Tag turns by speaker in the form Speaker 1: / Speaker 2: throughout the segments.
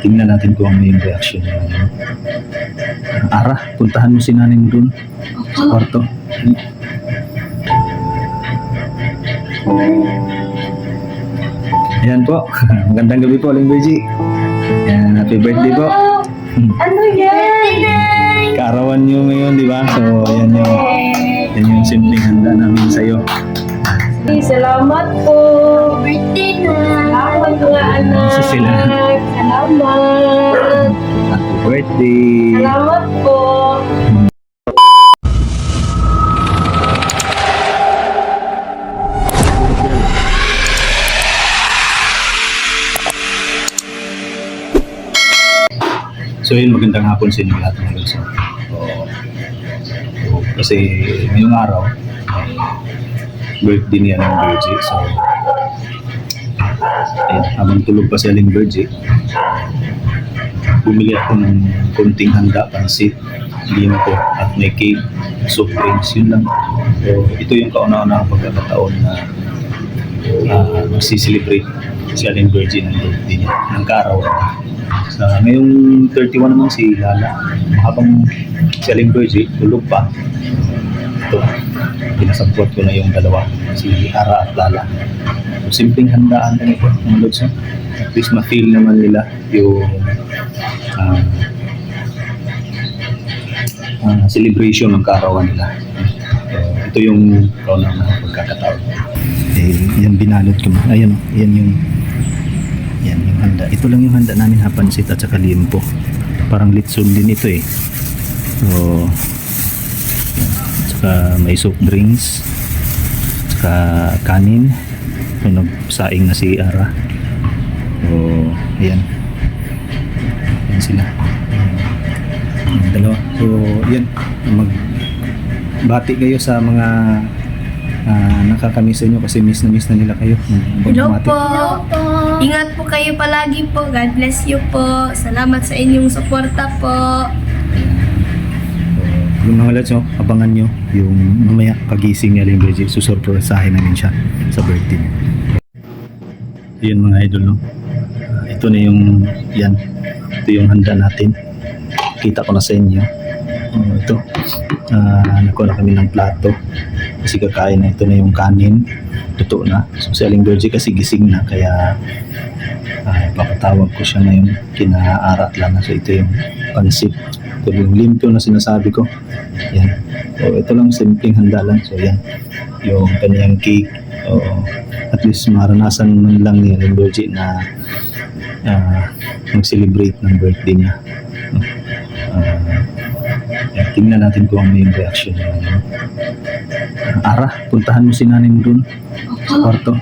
Speaker 1: tingnan natin kung ano yung reaction niya. Ara, puntahan mo si nanay mo dun sa kwarto. Ayan po. Magandang gabi po, Aling Virgie. Ayan, happy birthday po.
Speaker 2: Ano yan?
Speaker 1: Kaarawan nyo ngayon, di ba? So, yan yung simpleng handa namin sa'yo.
Speaker 2: Salamat po. Birthday na. Salamat mga anak.
Speaker 1: Sa sila.
Speaker 2: Salamat.
Speaker 1: Happy birthday.
Speaker 2: Salamat po.
Speaker 1: So yun, magandang hapon sa inyo lahat mga lods. Kasi ngayong araw, birthday niya ng Virgie. So, ayun, habang tulog pa si Aling Virgie, bumili ako ng konting handa, pansit, limpo, at may cake, soft drinks, yun lang. So, ito yung kauna-unahang pagkakataon na magsiselebrate si Aling Virgie ng birthday niya, ng kaarawan. Ngayong 31 naman si Lala, habang si Aling Virgie tulog pa, ito, pinasabot ko na yung dalawa, si Ara at Lala. So, simpleng handaan lang ito, mga lods. At least ma-feel naman nila yung celebration ng kaarawan nila. Ito yung kaunang pagkakataon. Yan binalot ko. Ayan yung handa. Ito lang yung handa namin, hapansit at saka limpo. Parang litson din ito eh. So, yan. Saka may soft drinks. Saka kanin. So, nagsaing na si Ara. So, ayan. Ayan sila. Yung dalawa. So, yan. Magbati kayo sa mga nakakamiss nyo kasi miss na nila kayo.
Speaker 3: Hello po. Ingat po kayo palagi po. God bless you po. Salamat sa inyong suporta po.
Speaker 1: Yung mga lads, abangan nyo yung mamaya pagising ni Aling Virgie, susurpresahin namin siya sa birthday niya. Yan mga idol, no? Ito na yung ito yung handa natin. Kita ko na sa inyo. Ito, nakuha na kami ng plato kasi kakain na. Ito na yung kanin, totoo na. So si Aling Virgie kasi gising na, kaya papatawag ko siya na yung kinaarat lang. So ito yung pansit, ito yung limpyo na sinasabi ko. Yan. So ito lang, simpleng handa lang. So yan, yung kanyang cake. At least maranasan man lang ni Aling Virgie na mag-celebrate ng birthday niya. Tingnan natin kung ano yung reaction niya. Ara, puntahan mo si nanay mo dun sa kwarto.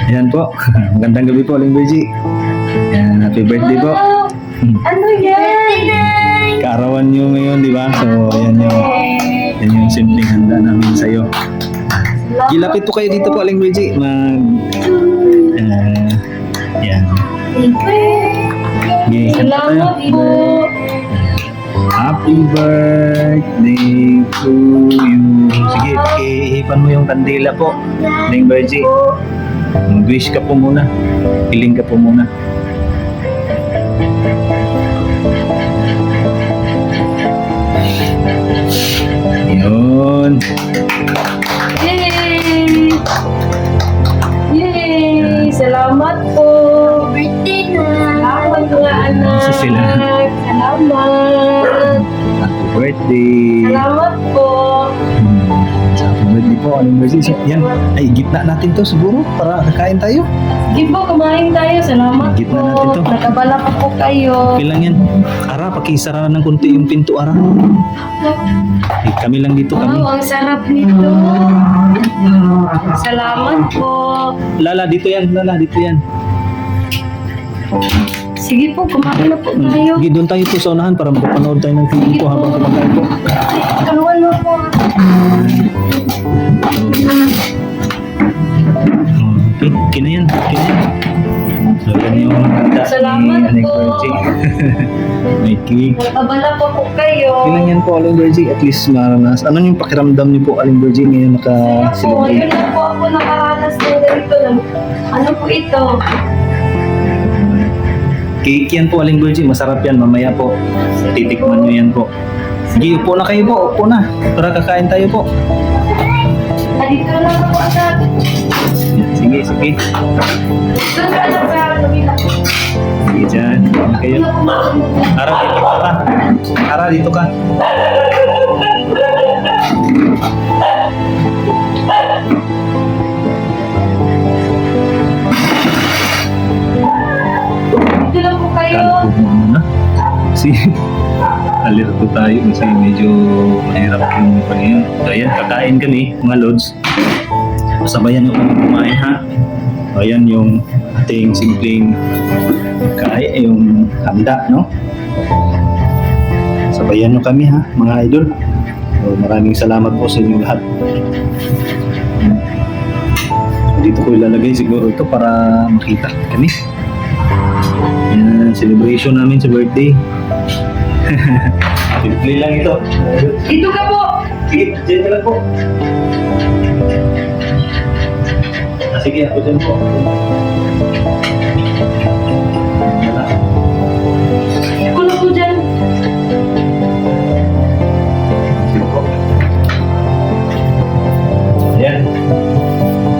Speaker 1: Ayan po. Magandang gabi po, Aling Virgie. Ayan, happy birthday po.
Speaker 2: Ano yan?
Speaker 1: Kaarawan nyo ngayon, di ba? So, yan yung simpleng handa namin sa'yo. Gilapit po kayo dito po, Aling Virgie. Yan. Okay, kanta tayo.
Speaker 2: Salamat po.
Speaker 1: Happy birthday to you. Sige, ihipan mo yung kandila po, Aling Virgie. Mag-wish ka po muna. Piling ka po muna. Yun.
Speaker 2: Yay! Yay! Salamat po. Birthday na. Salamat mga anak.
Speaker 1: Sa sila.
Speaker 2: Salamat.
Speaker 1: Happy birthday.
Speaker 2: Salamat po.
Speaker 1: Happy birthday po, Aling Virgie. So, yan. Ay, gitna natin to siguro para kakain tayo.
Speaker 2: Sige po, kumain tayo. Salamat
Speaker 1: Gitna
Speaker 2: po.
Speaker 1: natin to.
Speaker 2: Nakabala pa po kayo.
Speaker 1: Okay lang yan. Ara, pakisara ng konti yung pinto, Ara. Kami lang dito, kami.
Speaker 2: Wow, ang sarap nito. Salamat po.
Speaker 1: Lala, dito yan. Lala, dito yan.
Speaker 2: Sige po, kumain na po tayo.
Speaker 1: Sige, doon tayo po sa unahan para makapanood tayo ng TV po habang kumakain po.
Speaker 2: Kaluan mo po.
Speaker 1: Okay, okay na yan. Okay na yan. So, yan yung handa
Speaker 2: Salamat
Speaker 1: ni Aling
Speaker 2: po.
Speaker 1: Virgie. May cake.
Speaker 2: Nagkabala pa po kayo.
Speaker 1: Ilan yan po, Aling Virgie? At least maranas. Ano yung pakiramdam niyo po, Aling Virgie, ngayon
Speaker 2: Kaya po,
Speaker 1: naka-celebrate?
Speaker 2: ngayon lang po ako nakaranas ng ganito lang. Ano po ito?
Speaker 1: Cake yan po, Aling Virgie. Masarap yan. Mamaya po, titikman niyo yan po. Sige, upo na kayo po. Upo na. Para kakain tayo po.
Speaker 2: Dito lang po agad.
Speaker 1: Yan, sige, sige.
Speaker 2: Doon ka lang para lumila.
Speaker 1: Sige dyan. Ano kayo? Ara, dito ka. Ara, dito ka.
Speaker 2: Dito lang po kayo.
Speaker 1: Kalpo mo muna. Kasi alerto tayo kasi medyo mahirap yung pangayon. So ayan, kakain kami mga lods. Sabayan nyo kami kumain ha. So ayan yung ating simpleng kain, yung handa, no? Sabayan nyo kami ha, mga idol. So, maraming salamat po sa inyo lahat. Dito ko ilalagay siguro ito para makita kami. Yan, celebration namin sa birthday. Simple lang ito.
Speaker 2: Dito ka po.
Speaker 1: Sige, dyan ka lang po. Sige, ako dyan po.
Speaker 2: Ako na po dyan.
Speaker 1: Sige po. Ayan.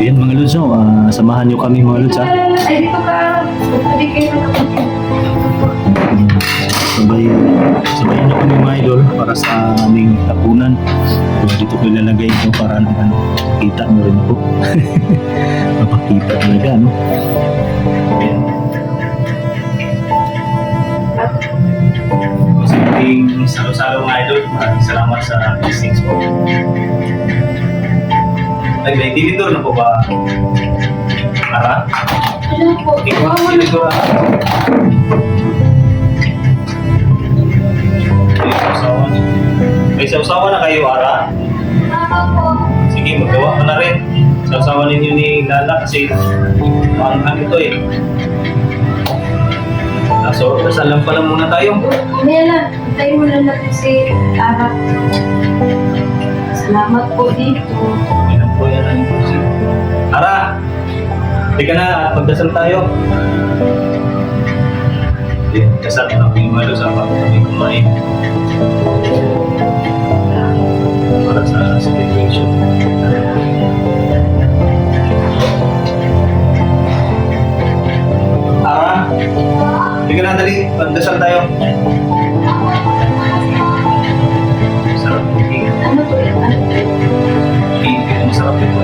Speaker 1: Ayan mga Lods, no? Samahan nyo kami mga Lods, ha?
Speaker 2: Ay, dito ka. Hindi kayo nakapagyan.
Speaker 1: Sabayan nyo kami mga idol para sa aming tapunan. So, dito ko ilalagay ito para naman kita mo rin po. Mapakita talaga, no? Ayan. Sa ating salo-salo mga idol, maraming salamat sa blessings po. Nag-editor na po ba? Ara?
Speaker 2: Ano po?
Speaker 1: Editor na. May sausawa na kayo, Ara?
Speaker 2: Ako po.
Speaker 1: Sige, magawa ka na rin. Sausawa ninyo ni Lala kasi maanghang ito eh. So, kasalan pa lang muna tayo.
Speaker 2: Nela, tayo muna natin si Ara. Salamat po dito.
Speaker 1: Ilan po yan ang imposible. Ara! Teka na, at magdasal tayo. Kasal na po yung malo sa bago kami kumain. Para sa celebration. Ara! Teka na, dali. Magdasal tayo. Sarap po.
Speaker 2: Ano po yun? Ano po yun?
Speaker 1: Masarap ito.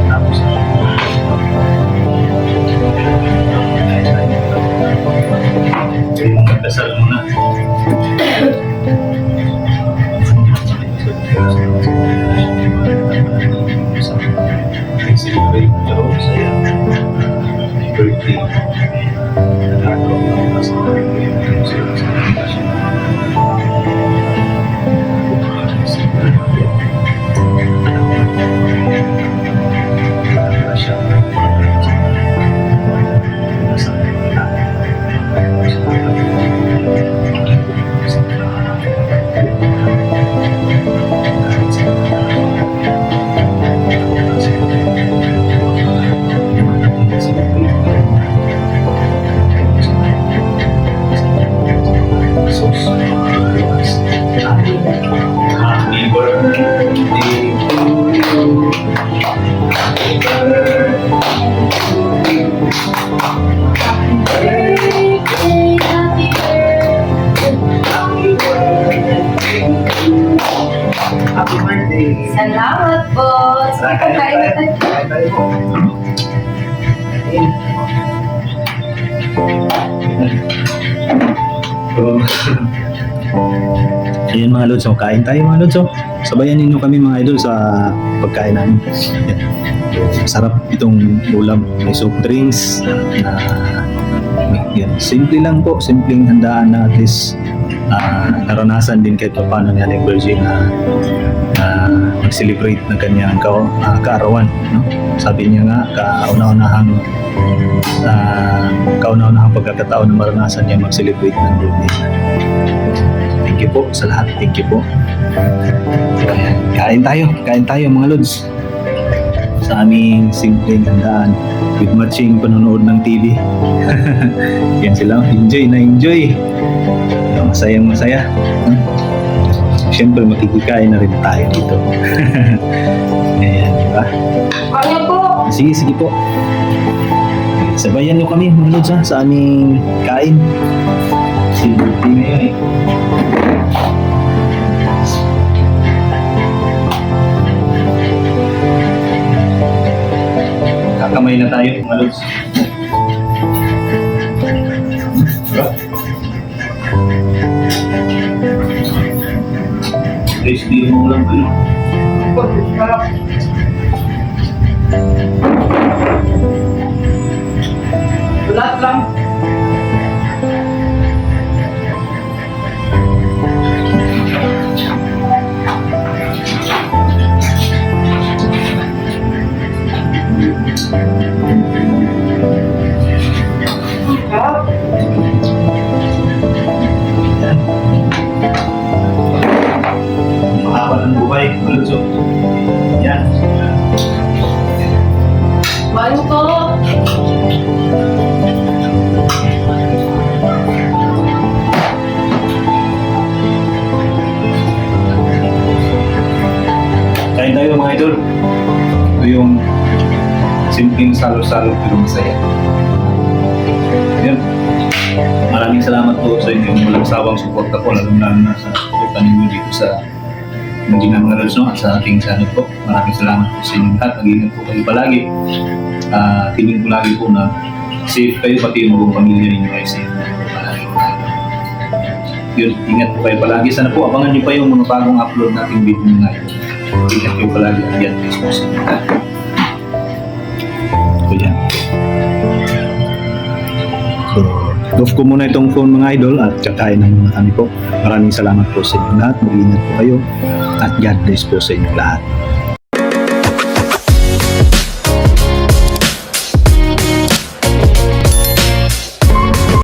Speaker 1: Tapos yung magdasal muna. Celebrate Jerome sa birthday. Happy birthday to you. Happy birthday. Happy birthday.
Speaker 2: Salamat po. Sige, kakain na tayo.
Speaker 1: Kain tayo po. So, ayan mga Lods, so kain tayo mga Lods. So, sabayan ninyo kami mga idol sa pagkain namin. Yan. Masarap itong ulam. May soft drinks na yan. Simple lang po, simpleng handaan na at least naranasan din kahit paano ni Aling Virgin na mag-celebrate ng kanyang kaarawan. No? Sabi niya nga, kauna-unahang pagkakataon na maranasan niya mag-celebrate ng birthday. Thank you po sa lahat. Thank you po. So, ayan. Kain tayo mga Lods. Sa aming simpleng handaan with matching panonood ng TV. Yan sila. Enjoy na enjoy. Masayang masaya. Siyempre makikikain na rin tayo dito. Ayan, di ba?
Speaker 2: Kaya po.
Speaker 1: Sige po. Sabayan nyo kami mga Lods ha, sa aming kain. Sige ngayon eh. Kakamay na tayo mga Lods. Crispy mo lang ito.
Speaker 2: Lahat lang.
Speaker 1: Mahaba ng buhay, malusog. Yan.
Speaker 2: Bayo po.
Speaker 1: Kain tayo mga idol. Ito yung simpleng salo-salo pero masaya. Yan. Maraming salamat po sa inyong walang sawang suporta po, lalo na sa suporta ninyo dito sa hindi na mga Lods, no? At sa ating channel po. Maraming salamat po sa inyong lahat. Mag-ingat po kayo palagi. Tingin po lagi po na safe kayo, pati yung buong pamilya ninyo ay safe. Palagi. Yun, ingat po kayo palagi. Sana po abangan niyo pa yung mga bagong upload nating video ngayon. Ingat kayo palagi. Yan, please po sa inyo. Ito yan. So, off ko muna itong phone mga idol at kakain ng muna kami po. Maraming salamat po sa inyo lahat. Mag-ingat po kayo at God bless po sa inyo lahat.